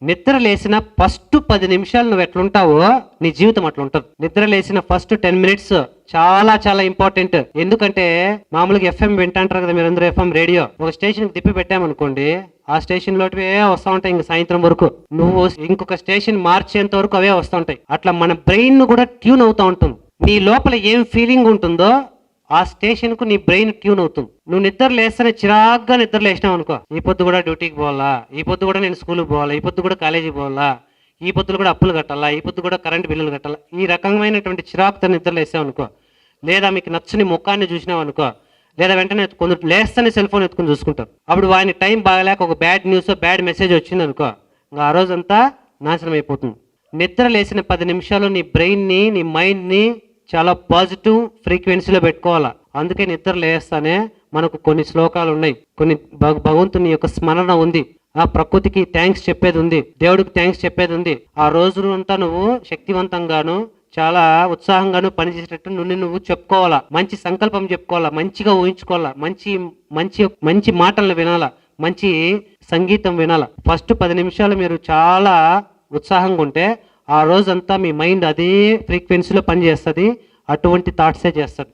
నిద్ర లేసిన ఫస్ట్ 10 నిమిషాలు నువ్వు ఎట్లుంటావో నీ జీవితం అట్లా ఉంటుంది. నిద్ర లేసిన ఫస్ట్ 10 మినిట్స్ చాలా చాలా ఇంపార్టెంట్. ఎందుకంటే మామూలుగా ఎఫ్ఎం వింటాంటారు కదా మీరందరూ, ఎఫ్ఎం రేడియో ఒక స్టేషన్ తిప్పి పెట్టామనుకోండి, ఆ స్టేషన్ లోటివే వస్తూ ఉంటాయి ఇంక సాయంత్రం వరకు. నువ్వు ఇంకొక స్టేషన్ మార్చేంత వరకు అవే వస్తూ ఉంటాయి. అట్లా మన బ్రెయిన్ కూడా ట్యూన్ అవుతూ ఉంటుంది. నీ లోపల ఏం ఫీలింగ్ ఉంటుందో ఆ స్టేషన్ కు నీ బ్రెయిన్ ట్యూన్ అవుతుంది. నువ్వు నిద్ర లేస్తేనే చిరాగ్గా నిద్ర లేచినావు అనుకో, ఈ పొద్దు కూడా డ్యూటీకి పోవాలా, ఈ పొద్దు కూడా నేను స్కూల్కి పోవాలా, ఈ పొద్దు కూడా కాలేజీకి పోవాలా, ఈ పొద్దులు కూడా అప్పులు కట్టాలా, ఈ పొద్దు కూడా కరెంట్ బిల్లులు కట్టాలా, ఈ రకమైనటువంటి చిరాకుతో నిద్ర లేసావు అనుకో, లేదా మీకు నచ్చని ముఖాన్ని చూసినావు అనుకో, లేదా వెంటనే కొందరు లేస్తేనే సెల్ ఫోన్ ఎత్తుకుని చూసుకుంటారు. అప్పుడు వాని టైం బాగలేక ఒక బ్యాడ్ న్యూస్ బ్యాడ్ మెసేజ్ వచ్చింది అనుకో, ఇంకా ఆ రోజంతా నాశనం అయిపోతుంది. నిద్ర లేసిన 10 నిమిషాలు నీ బ్రెయిన్ని, నీ మైండ్ని చాలా పాజిటివ్ ఫ్రీక్వెన్సీలో పెట్టుకోవాలా. అందుకే నిద్ర లేస్తానే మనకు కొన్ని శ్లోకాలు ఉన్నాయి, కొన్ని భగవంతుని యొక్క స్మరణ ఉంది, ఆ ప్రకృతికి థ్యాంక్స్ చెప్పేది ఉంది, దేవుడికి థ్యాంక్స్ చెప్పేది ఉంది. ఆ రోజు అంతా నువ్వు శక్తివంతంగాను చాలా ఉత్సాహంగాను పనిచేసేటట్టు నువ్వు చెప్పుకోవాలా, మంచి సంకల్పం చెప్పుకోవాలా, మంచిగా ఊహించుకోవాలా, మంచి మంచి మంచి మాటలను వినాలా, మంచి సంగీతం వినాలా. ఫస్ట్ 10 నిమిషాలు మీరు చాలా ఉత్సాహంగా ఉంటే ఆ రోజంతా మీ మైండ్ అదే ఫ్రీక్వెన్సీలో పనిచేస్తుంది, అటువంటి థాట్సే చేస్తుంది.